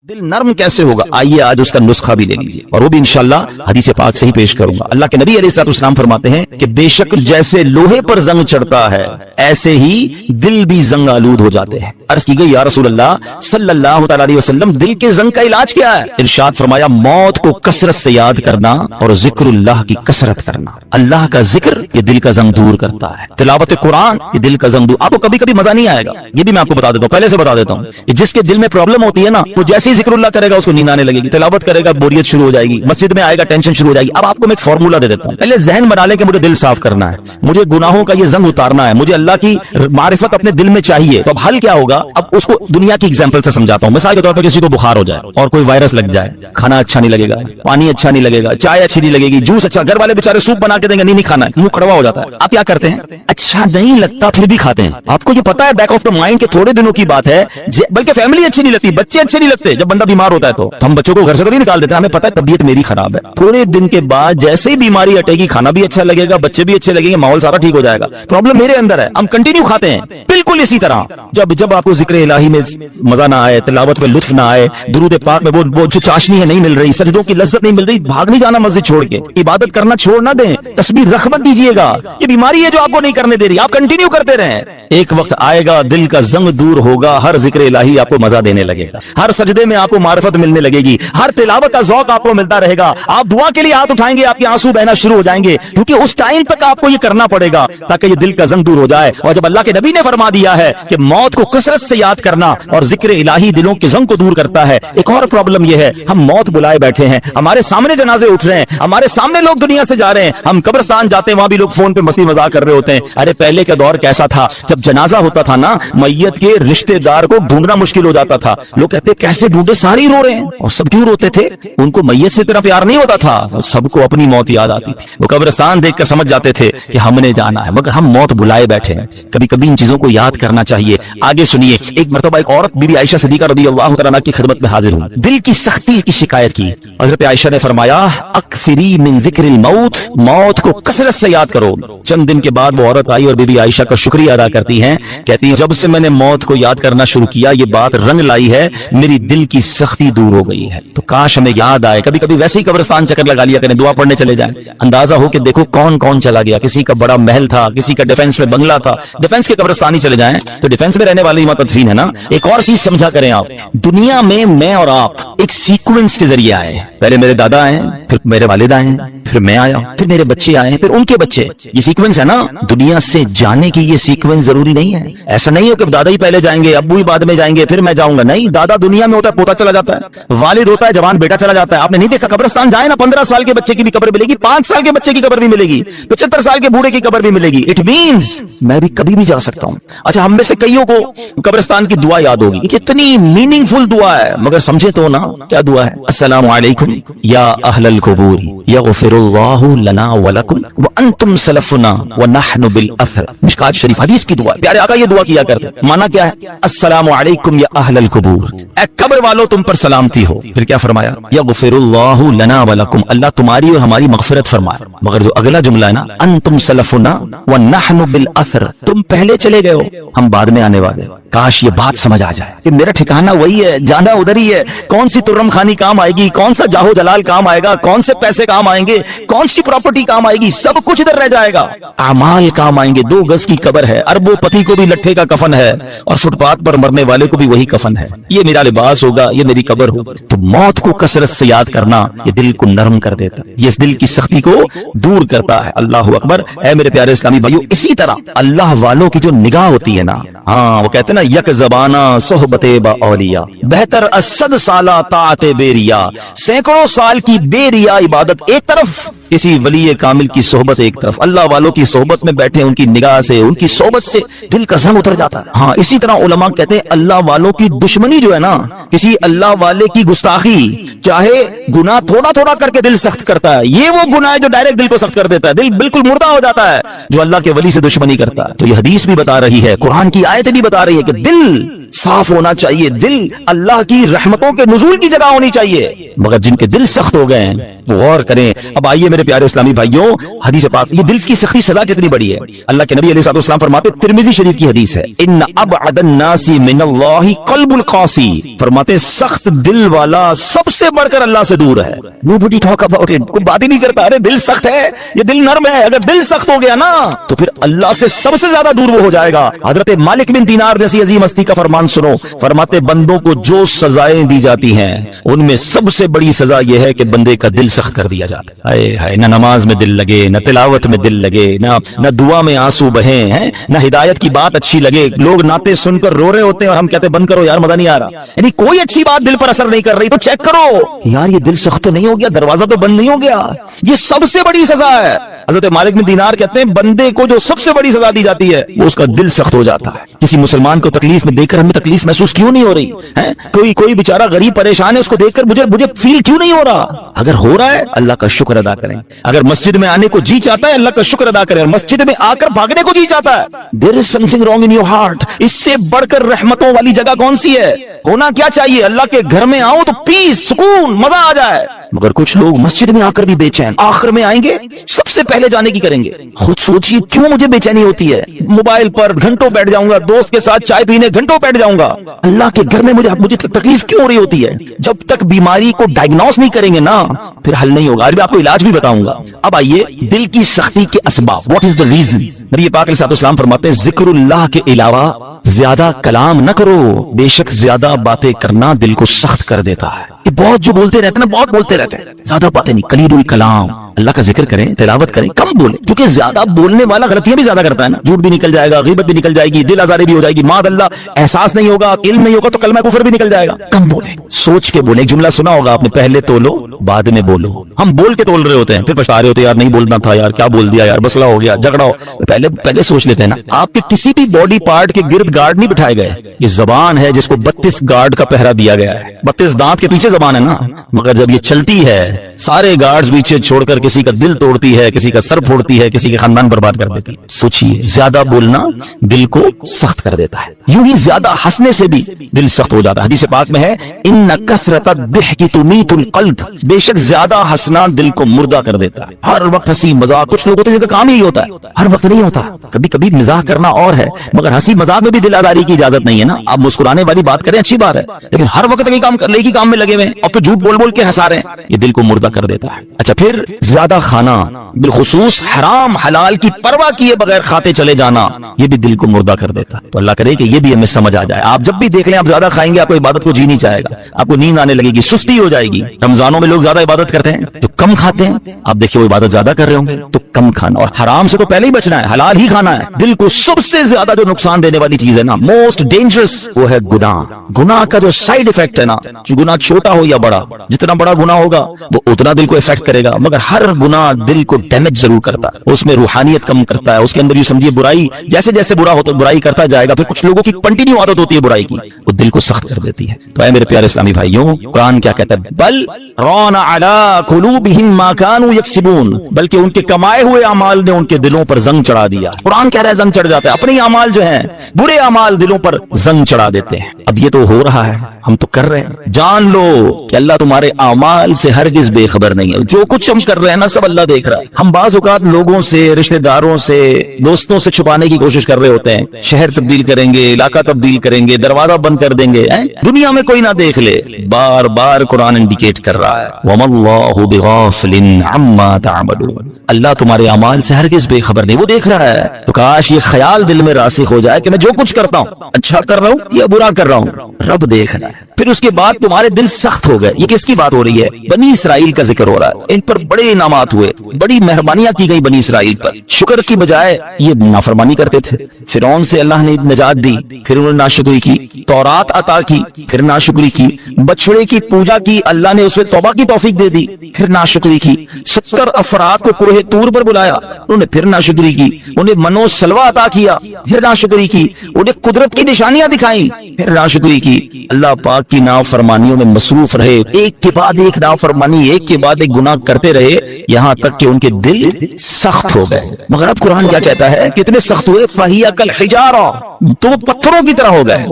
दिल नरम कैसे होगा, आइए आज उसका नुस्खा भी ले लीजिए और वो भी इंशाअल्लाह हदीस पाक से ही पेश करूंगा। अल्लाह के नबी अलैहिस्सलाम फरमाते हैं कि बेशक जैसे लोहे पर जंग चढ़ता है ऐसे ही दिल भी जंग आलूद हो जाते हैं। अर्ज की गई या रसूल अल्लाह सल्लल्लाहु अलैहि वसल्लम दिल के जंग का इलाज क्या है? इरशाद फरमाया मौत को कसरत से याद करना और जिक्रुल्लाह की कसरत करना। अल्लाह का जिक्र ये दिल का जंग दूर करता है, तिलावत कुरान ये दिल का जंग दूर। आपको कभी कभी मजा नहीं आएगा, ये भी मैं आपको बता देता हूँ, पहले से बता देता हूँ। जिसके दिल में प्रॉब्लम होती है ना, वो जैसे जिक्रुल्लाह करेगा उसको नींद आने लगेगी, तिलावत करेगा बोरियत शुरू हो जाएगी, मस्जिद में आएगा टेंशन शुरू हो जाएगी। अब आपको मैं एक फॉर्मूला दे देता हूं, पहले जहन बना ले कि मुझे दिल साफ करना है, मुझे गुनाहों का ये जंग उतारना है, मुझे अल्लाह की मारिफत अपने दिल में चाहिए। तो अब हल क्या होगा? अब उसको दुनिया की एग्जांपल से समझाता हूं। मिसाल के तौर पर किसी को बुखार हो जाए और कोई वायरस लग जाए, खाना अच्छा नहीं लगेगा, पानी अच्छा नहीं लगेगा, चाय अच्छी नहीं लगेगी, जूस अच्छा, घर वाले बेचारे सूप बना के देंगे, नहीं खाना है, मुंह कड़वा हो जाता है। आप क्या करते हैं? अच्छा नहीं लगता फिर भी खाते हैं। आपको ये पता है बैक ऑफ द माइंड के थोड़े दिनों की बात है, बल्कि फैमिली अच्छी नहीं लगती, बच्चे अच्छे नहीं लगते। जब बंदा बीमार होता है तो हम बच्चों को घर से तो नहीं निकाल देते, हमें पता है तबीयत मेरी खराब है। थोड़े दिन के बाद जैसे ही बीमारी हटेगी खाना भी अच्छा लगेगा, बच्चे भी अच्छे लगेंगे, माहौल सारा ठीक हो जाएगा। प्रॉब्लम मेरे अंदर है, हम कंटिन्यू खाते हैं। बिल्कुल इसी तरह जब आपको जिक्र इलाही में मजा ना आए, तिलावत में लुत्फ ना आए, दुरूद पाक में वो जो चाशनी है नहीं मिल रही, सजदों की लज्जत नहीं मिल रही, भाग नहीं जाना मस्जिद छोड़ के, इबादत करना छोड़ ना दें, तस्बीह रख मत दीजिएगा। ये बीमारी है जो आपको नहीं करने दे रही, आप कंटिन्यू करते रहें। एक वक्त आएगा दिल का जंग दूर होगा, हर जिक्र इलाही आपको मजा देने लगेगा, हर सजदे में आपको मारिफत मिलने लगेगी, हर तिलावत का ज़ौक़ आपको मिलता रहेगा। आप दुआ के लिए हाथ उठाएंगे, आपके आंसू बहना शुरू हो जाएंगे, क्योंकि उस टाइम तक आपको ये करना पड़ेगा ताकि ये दिल का जंग दूर हो जाए। और जब अल्लाह के नबी ने फरमा दिया है कि मौत को कसरत से याद करना और जिक्र इलाही दिलों के जंग को दूर करता है। एक और प्रॉब्लम यह है, हम मौत बुलाए बैठे हैं, हमारे सामने जनाजे उठ रहे हैं, हमारे सामने लोग दुनिया से जा रहे हैं, हम कब्रिस्तान जाते हैं, वहां भी लोग फोन पे मस्ती मजाक कर रहे होते हैं। अरे पहले का दौर कैसा था, जब जनाजा होता था ना, मैयत के रिश्तेदार को ढूंढना मुश्किल हो जाता था। लोग कहते कैसे ढूंढे, सारे रो रहे हैं। और सब क्यों रोते थे? उनको मैयत से इतना प्यार नहीं होता था, सबको अपनी मौत याद आती थी। वो कब्रिस्तान देखकर समझ जाते थे कि हमने जाना है, मगर हम मौत बुलाए बैठे हैं। कभी कभी इन चीजों को याद करना चाहिए। आगे सुनिए, एक मरतबा एक औरत बीबी आयशा सिद्दीका रज़ियल्लाहु तआला अन्हा की खिदमत में हाजिर हुई, दिल की सख्ती की शिकायत की। हज़रत आयशा ने फरमाया अक्सिरी मिन ज़िक्रिल मौत, मौत को कसरत से याद करो। चंद दिन के बाद वो औरत आई और बीबी आयशा का शुक्रिया अदा करती हैं, कहती है जब से मैंने मौत को याद करना शुरू किया, ये बात रंग लाई है, मेरी दिल की सख्ती दूर हो गई है। तो काश हमें याद आए, कभी कभी वैसे ही कब्रिस्तान चक्कर लगा लिया करें, दुआ पढ़ने चले जाएं, अंदाजा हो कि देखो कौन कौन चला गया। किसी का बड़ा महल था, किसी का डिफेंस में बंगला था, डिफेंस के कब्रिस्तान ही चले जाएं तो डिफेंस में रहने वाले तदफीन है ना। एक और चीज समझा करें आप, दुनिया में मैं और आप एक सीक्वेंस के जरिए आए। पहले मेरे दादा आए, फिर मेरे वालिद आए, फिर मैं आया, फिर मेरे बच्चे आए, फिर उनके बच्चे। ये सीक्वेंस है ना। दुनिया से जाने की ये सीक्वेंस जरूरी नहीं है। ऐसा नहीं है कि दादा ही पहले जाएंगे, अब्बू ही बाद में जाएंगे, फिर मैं जाऊंगा। नहीं, दादा दुनिया में होता है, पोता चला जाता है, वालिद होता है, जवान बेटा चला जाता है। आपने नहीं देखा कब्रिस्तान जाए ना, 15 साल के बच्चे की भी कब्र मिलेगी, 5 साल के बच्चे की कब्र भी मिलेगी, 75 साल के बूढ़े की कब्र भी मिलेगी। इट मींस मैं भी कभी भी जा सकता हूं। अच्छा, हम में से कईयों को कब्रिस्तान की दुआ याद होगी, कितनी मीनिंगफुल दुआ है, मगर समझे तो ना क्या दुआ है। अस्सलामु अलैकुम या अहलल कुबूर यगफिरुल्लाहु लना व लकुम व अंतुम सलफुना व नहनु बिल अथर। मिशकात शरीफ हदीस की दुआ, प्यारे आका ये दुआ किया करते। माना क्या है? अस्सलामु अलैकुम या अहलल कुबूर, ए कब्र वालों तुम पर सलामती हो। फिर क्या फरमाया? यगफिरुल्लाहु लना व लकुम, अल्लाह तुम्हारी और हमारी मगफिरत फरमाए। मगर जो अगला जुमला है ना, अंतुम सलफुना व नहनु बिल अथर, तुम पहले चले गए हो, हम बाद में आने वाले। काश ये बात समझ आ जाए कि मेरा ठिकाना वही है, जाना उधर ही है। कौन सी तुर्रम खानी काम आएगी, कौन सा जाहो जलाल काम आएगा, कौन से पैसे काम आएंगे, कौन सी प्रॉपर्टी काम आएगी, सब कुछ इधर रह जाएगा। अमाल काम आएंगे। 2 गज की कब्र है, अरबों पति को भी लट्ठे का कफन है और फुटपाथ पर मरने वाले को भी वही कफन है। ये मेरा लिबास होगा, ये मेरी कब्र होगी। तो मौत को कसरत से याद करना ये दिल को नरम कर देता है, ये इस दिल की सख्ती को दूर करता है। अल्लाह अकबर। ऐ मेरे प्यारे इस्लामी भाइयों, इसी तरह अल्लाह वालों की जो निगाह होती है ना, हाँ वो कहते हैं ना, यक ज़बाना सोहबते बा औलिया बेहतर असद साला ताते बेरिया। सैकड़ों साल की बेरिया इबादत एक तरफ, किसी वली कामिल की सोहबत एक तरफ। अल्लाह वालों की सोहबत में बैठे, उनकी निगाह से, उनकी सोहबत से दिल का जंग उतर जाता है। हाँ, इसी तरह उलमा कहते हैं अल्लाह वालों की दुश्मनी जो है ना, किसी अल्लाह वाले की गुस्ताखी, चाहे गुनाह थोड़ा थोड़ा करके दिल सख्त करता है, ये वो गुनाह है जो डायरेक्ट दिल को सख्त कर देता है, दिल बिल्कुल मुर्दा हो जाता है जो अल्लाह के वली से दुश्मनी करता है। तो ये हदीस भी बता रही है, कुरान की आयतें भी बता रही है कि दिल साफ होना चाहिए, दिल अल्लाह की रहमतों के नुज़ूल की जगह होनी चाहिए। मगर जिनके दिल सख्त हो गए हैं वो गौर करें। अब आइए मेरे प्यारे इस्लामी भाइयों, हदीस पाक, ये दिल की सख्ती सजा कितनी बड़ी है। अल्लाह के नबी अलैहिस्सलाम फरमाते, तिरमिजी शरीफ की हदीस है, इन्न अबअदन नासी मिनल्लाहि क़ल्बुल क़ासी, फरमाते सख्त दिल वाला सबसे बढ़कर अल्लाह से दूर है। नोबडी टॉक अबाउट इट, कोई बात ही नहीं करता, अरे दिल सख्त है, ये दिल नर्म है। अगर दिल सख्त हो गया ना तो फिर अल्लाह से सबसे ज्यादा दूर वो हो जाएगा। हजरत मालिक बिन दीनार जैसी अजीम हस्ती का फरमान सुनो, फरमाते बंदों को जो सजाएं दी जाती हैं उनमें सबसे बड़ी सजा यह है कि बंदे का दिल सख्त कर दिया जाता है। हाय हाय, ना नमाज में दिल लगे, ना तिलावत में दिल लगे, ना दुआ में आंसू बहे हैं, ना हिदायत की बात अच्छी लगे। लोग नाते सुनकर रो रहे होते हैं और हम कहते हैं बंद करो यार, मजा नहीं आ रहा। यानी कोई अच्छी बात दिल पर असर नहीं कर रही तो चेक करो यार, ये दिल सख्त तो नहीं हो गया, दरवाजा तो बंद नहीं हो गया। ये सबसे बड़ी सजा है। हजरत मालिक बिन दीनार कहते हैं बंदे को जो सबसे बड़ी सजा दी जाती है वो उसका दिल सख्त हो जाता है। किसी मुसलमान को तकलीफ में देखकर हमें तकलीफ महसूस क्यों नहीं हो रही है? कोई बेचारा गरीब परेशान है, उसको देखकर मुझे फील क्यों नहीं हो रहा? अगर हो रहा है अल्लाह का शुक्र अदा करें। अगर मस्जिद में आने को जी चाहता है अल्लाह का शुक्र अदा करें, और मस्जिद में आकर भागने को जी चाहता है, there is something wrong in your heart. इससे बढ़कर रहमतों वाली जगह कौन सी है? होना क्या चाहिए? अल्लाह के घर में आओ तो पीस, सुकून, मजा आ जाए। मगर कुछ लोग मस्जिद में आकर भी बेचैन, आखिर में आएंगे सबसे पहले जाने की करेंगे। खुद सोचिए क्यों मुझे बेचैनी होती है? मोबाइल पर घंटों बैठ जाऊंगा, दोस्त के साथ चाय पीने घंटों बैठ जाऊंगा, अल्लाह के घर में मुझे तकलीफ क्यों हो रही होती है? जब तक बीमारी को डायग्नोस नहीं करेंगे ना फिर हल नहीं होगा। आज मैं आपको इलाज भी बताऊंगा। अब आइए दिल की सख्ती के असबाब, व्हाट इज द रीजन। नबी पाक अलैहिस्सलाम फरमाते हैं जिक्रुल्लाह के अलावा ज्यादा कलाम न करो, बेशक ज्यादा बातें करना दिल को सख्त कर देता है। ये बहुत जो बोलते रहते हैं ना, बहुत बोलते रहते हैं, ज्यादा बातें नहीं, कलीलुल कलाम। अल्लाह का जिक्र करें, तिलावत करें, कम बोले, क्योंकि ज्यादा बोलने वाला गलतियां भी ज्यादा करता है ना। झूठ भी निकल जाएगा, गीबत भी निकल जाएगी, दिल आजारी भी हो जाएगी, माद अल्लाह एहसास नहीं होगा, इल्म नहीं होगा तो कलमा कुफर भी निकल जाएगा। कम बोले, सोच के बोले। एक जुमला सुना होगा आपने, पहले तोलो बाद में बोलो। हम बोल के तोल रहे होते हैं, फिर पछता रहे होते हैं, यार नहीं बोलना था, यार क्या बोल दिया, यार मसला हो गया, झगड़ा हो। पहले सोच लेते हैं ना। आपके किसी भी बॉडी पार्ट के गिर्द गार्ड नहीं बिठाए गए। ये जबान है जिसको 32 गार्ड का पहरा दिया गया है। 32 दांत के पीछे जबान है ना, मगर जब ये चलती है सारे गार्ड्स पीछे छोड़कर किसी का दिल तोड़ती है, किसी का सर फोड़ती है, किसी के खानदान बर्बाद कर देती है। सोचिए, ज्यादा बोलना दिल को सख्त कर देता है। यूं ही ज्यादा हंसने से भी दिल सख्त हो जाता है। हदीस पाक में है इन्न कसरतद दिहकी तुमीतुल कल्ब, बेशक ज्यादा हंसना दिल को मुर्दा कर देता है। हर वक्त हंसी मजाक, कुछ लोगों का काम ही होता है, हर वक्त नहीं होता, कभी कभी मजाक करना और है, मगर हंसी मजाक में भी दिल आजारी की इजाजत नहीं है ना। आप मुस्कुराने वाली बात करें अच्छी बात है, लेकिन हर वक्त एक काम में लगे हुए और फिर झूठ बोल बोल के हंसा रहे हैं, ये दिल को मुर्दा कर देता है। अच्छा, फिर ज्यादा खाना, बिलखुसूस हराम हलाल की परवाह किए बगैर खाते चले जाना, ये भी दिल को मुर्दा कर देता है। तो अल्लाह करे कि ये भी हमें समझ आ जाए। आप जब भी देख लें आप ज्यादा खाएंगे, आपको इबादत को जी नहीं चाहेगा, आपको नींद आने लगेगी, सुस्ती हो जाएगी। रमजानों में लोग ज्यादा इबादत करते हैं, जो कम खाते हैं, आप देखिए वो इबादत ज्यादा कर रहे होंगे। तो कम खाना, और हराम से तो पहले ही बचना है, हलाल ही खाना है। दिल को सबसे ज्यादा जो नुकसान देने वाली चीज है ना, मोस्ट डेंजरस, वो है गुनाह। गुनाह का जो साइड इफेक्ट है ना, जो गुनाह छोटा हो या बड़ा, जितना बड़ा गुनाह होगा वो उतना दिल को इफेक्ट करेगा, मगर हर गुनाह दिल को डैमेज जरूर करता है, उसमें रूहानियत कम करता है। उसके अंदर ये समझिए बुराई, जैसे जैसे बुरा होता बुराई करता जाएगा, फिर कुछ लोगों की कंटिन्यू आदत होती है बुराई की, वो दिल को सख्त कर देती है। तो ऐ मेरे प्यारे इस्लामी भाइयों, कुरान क्या कहता है? बल राना अला कुलूबिहिम मा कानू यक्सिबून, बल्कि उनके कमाए हुए अमाल ने उनके दिलों पर जंग चढ़ा दिया। कुरान कह रहा है जंग चढ़ जाता है, अपने अमाल जो हैं बुरे अमाल दिलों पर जंग चढ़ा देते हैं। अब ये तो हो रहा है, हम तो कर रहे हैं। जान लो कि अल्लाह तुम्हारे अमाल से हरगिज बेखबर नहीं है। जो कुछ हम कर रहे हैं ना, सब अल्लाह देख रहा है। हम बाज़ औक़ात लोगों से, रिश्तेदारों से, दोस्तों से छुपाने की कोशिश कर रहे होते हैं। शहर तब्दील करेंगे, इलाका तब्दील करेंगे, दरवाजा बंद कर देंगे, दुनिया में कोई ना देख ले। बार बार कुरान इंडिकेट कर रहा है, वमल्लाहु बिगाफिलिन अम्मा तअमलून, अल्लाह तुम्हारे अमाल से हरगिज बेखबर नहीं, वो देख रहा है। तो काश ये ख्याल दिल में रासिख हो जाए कि मैं जो कुछ करता हूँ, अच्छा कर रहा हूँ या बुरा कर रहा हूँ, रब देख रहा है। फिर उसके बाद तुम्हारे दिल सख्त हो गए। ये किसकी बात हो रही है? बनी इसराइल का जिक्र हो रहा है। इन पर बड़े इनामात हुए, बड़ी मेहरबानियां की गई बनी इसराइल पर। शुक्र की बजाय ये नाफरमानी करते थे। फिरौन से अल्लाह ने नजात दी, फिर उन्होंने नाशुक्री की। तौरात अता की, फिर नाशुक्री की। बछड़े की पूजा की, अल्लाह ने उसमें तौबा की तौफीक दे दी, फिर नाशुक्री की। 70 अफराद को कुरहे तूर पर बुलाया, उन्होंने फिर नाशुक्री की। उन्हें मनो सलवा अता किया, फिर नाशुक्री की। उन्हें कुदरत की निशानियां दिखाई, फिर नाशुक्री की। अल्लाह पाक की नाफरमानियों में मसरूफ रहे, एक के बाद एक नाफरमानी, एक के बाद एक गुनाह करते रहे। یہاں تک کہ ان کے دل سخت ہو گئے. مگر اب قرآن کیا کہتا ہے؟ کتنے سخت ہوئے؟ فَهِيَ كَالْحِجَارَةِ، تو وہ پتھروں کی طرح ہو گئے.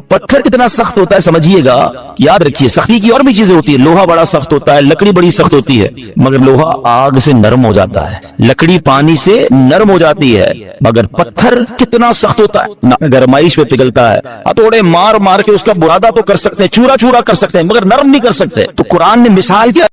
پتھر کتنا سخت ہوتا ہے سمجھیے گا. یاد رکھیے سختی کی اور بھی چیزیں ہوتی ہے. لوہا بڑا سخت ہوتا ہے، لکڑی بڑی سخت ہوتی ہے، مگر لوہا آگ سے نرم ہو جاتا ہے، لکڑی پانی سے نرم ہو جاتی ہے. مگر پتھر کتنا سخت ہوتا ہے، نہ گرمائش پہ پگھلتا ہے. ہتھوڑے مار مار کے اس کا برادہ تو کر سکتے ہیں، چورا چورا کر سکتے ہیں، مگر نرم نہیں کر سکتے. تو قرآن نے مثال کیا